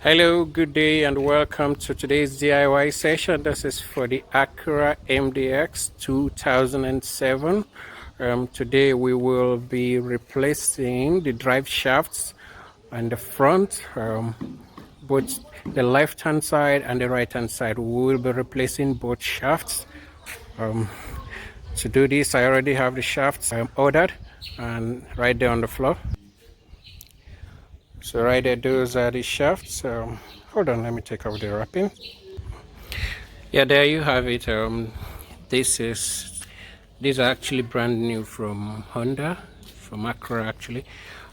Hello, good day, and welcome to today's DIY session. This is for the Acura MDX 2007. Today we will be replacing the drive shafts on the front, both the left hand side and the right hand side. We will be replacing both shafts. To do this, I already have the shafts ordered and right there on the floor. So right there, those are the shafts. Hold on, let me take off the wrapping. Yeah, there you have it. These are actually brand new from Honda, from Acura actually.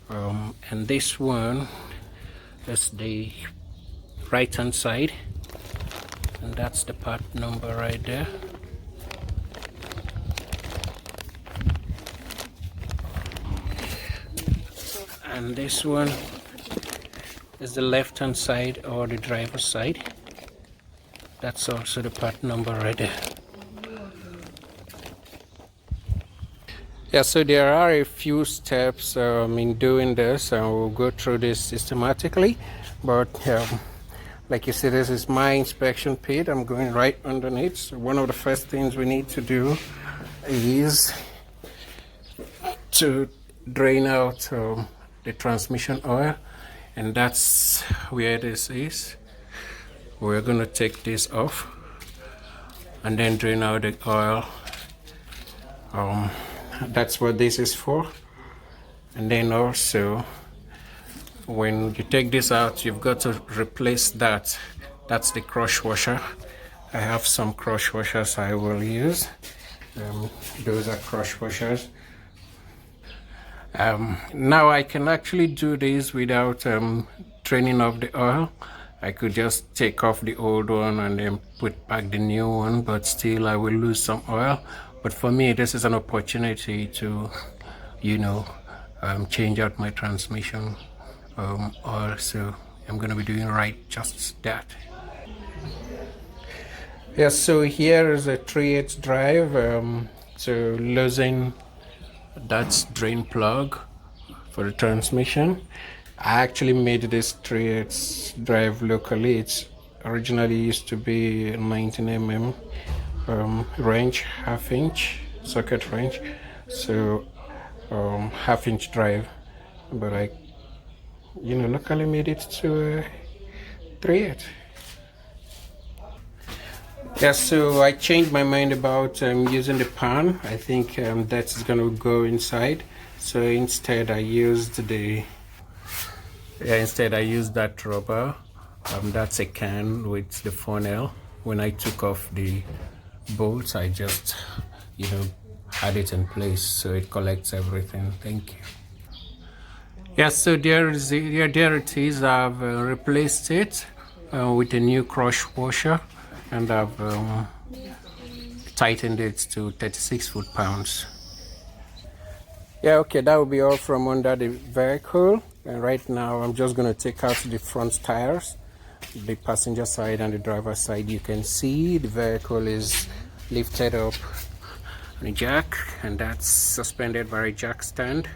And this one is the right hand side, and that's the part number right there. And this one is the left hand side, or the driver's side. That's also the part number right there. Yeah, so there are a few steps in doing this, and we'll go through this systematically. But like you see, this is my inspection pit. I'm going right underneath. So one of the first things we need to do is to drain out the transmission oil, and that's where this is. We're going to take this off and then drain out the oil. That's what this is for. And then also, when you take this out, you've got to replace that. That's the crush washer. I have some crush washers I will use. Those are crush washers. Now I can actually do this without draining off the oil. I could just take off the old one and then put back the new one, but still I will lose some oil. But for me, this is an opportunity to, change out my transmission oil. So I'm going to be doing just that. Yeah, so here is a 3/8 drive to loosen that drain plug for the transmission. I actually made this 3/8 drive locally. It's originally used to be 19 mm range, half-inch socket range, so half-inch drive. But I, locally made it to 3/8. Yeah, so I changed my mind about using the pan. I think that's gonna go inside. So instead, I used that rubber. That's a can with the funnel. When I took off the bolts, I just, had it in place so it collects everything. Thank you. Yeah, so there it is. I've replaced it with a new crush washer, and I've tightened it to 36 foot-pounds. Yeah, okay, that will be all from under the vehicle. And right now I'm just going to take out the front tires, the passenger side and the driver's side. You can see the vehicle is lifted up on a jack, and that's suspended by a jack stand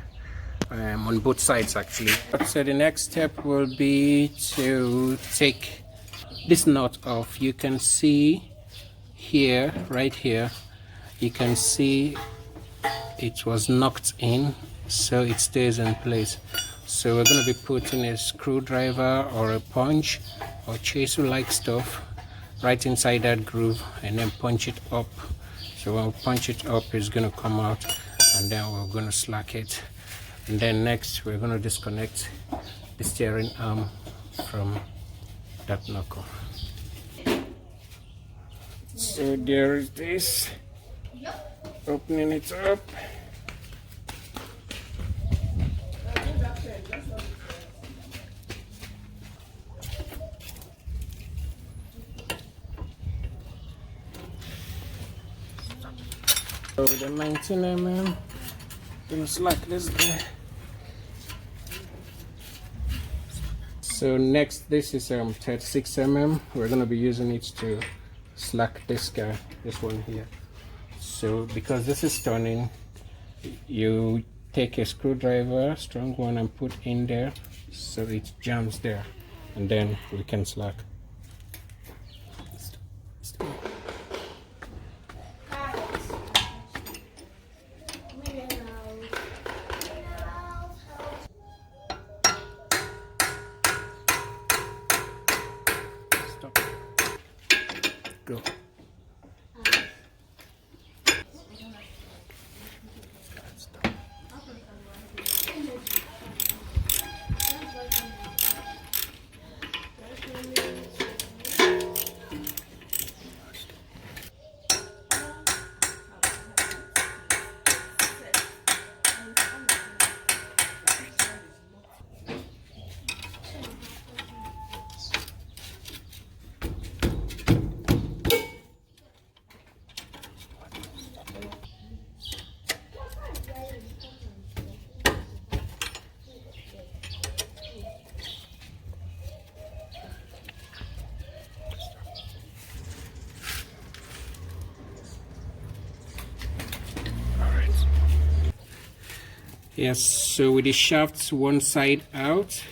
on both sides actually. So the next step will be to take this nut off. You can see here, right here, you can see it was knocked in, so it stays in place. So we're going to be putting a screwdriver or a punch or chisel like stuff right inside that groove, and then punch it up. So when we punch it up, it's going to come out, and then we're going to slack it. And then next we're going to disconnect the steering arm from that knuckle. So there is this, opening it up. So the 19 mm, gonna slack this there. So next, this is 36 mm. We're gonna be using it to slack this guy, this one here. So because this is turning, you take a screwdriver, strong one, and put in there so it jams there. and then we can slack. Stop. Go. Yes, so with the shafts one side out,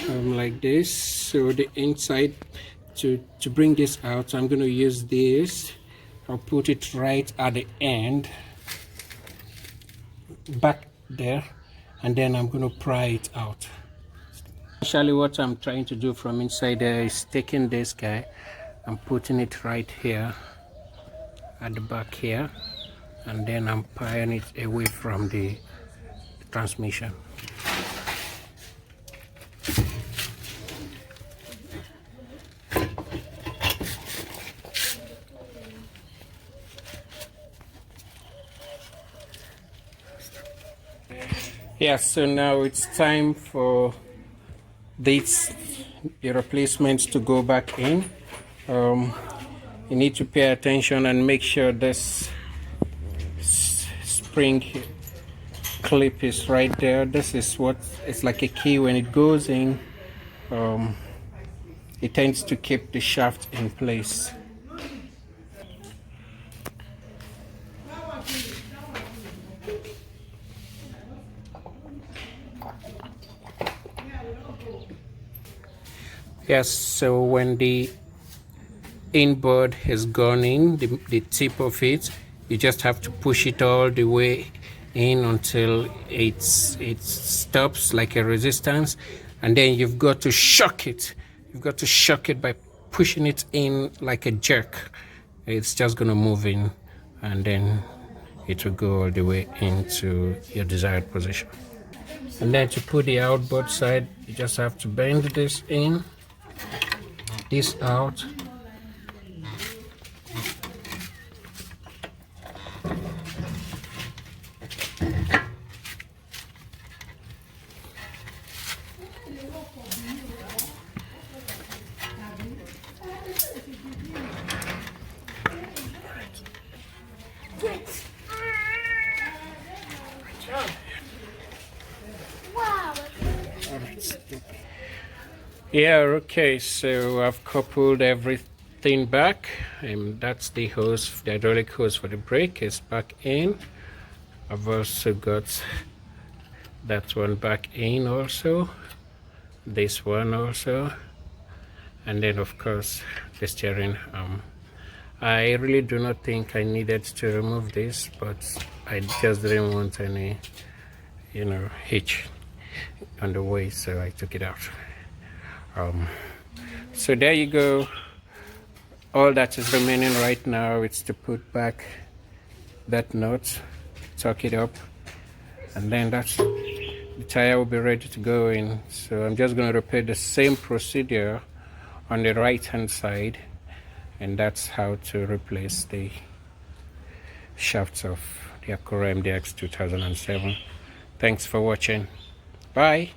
like this. So the inside, to bring this out, I'm going to use this. I'll put it right at the end, back there, and then I'm going to pry it out. Actually, what I'm trying to do from inside there is taking this guy and putting it right here at the back here, and then I'm prying it away from the transmission. Yeah, so now it's time for these replacements to go back in. You need to pay attention and make sure this spring clip is right there. This is what it's like a key. When it goes in, it tends to keep the shaft in place. Yes, so when the inboard has gone in, the tip of it, you just have to push it all the way in until it stops like a resistance, and then you've got to shock it. You've got to shock it by pushing it in like a jerk. It's just going to move in, and then it will go all the way into your desired position. And then to put the outboard side, you just have to bend this in, this out, yeah, okay, so I've coupled everything back, and that's the hose, the hydraulic hose for the brake is back in. I've also got that one back in also, this one also, and then of course the steering arm. I really do not think I needed to remove this, but I just didn't want any, hitch on the way, so I took it out. So there you go. All that is remaining right now is to put back that nut, tuck it up, and then the tire will be ready to go in. So I'm just going to repeat the same procedure on the right hand side, and that's how to replace the shafts of the Acura MDX 2007. Thanks for watching. Bye.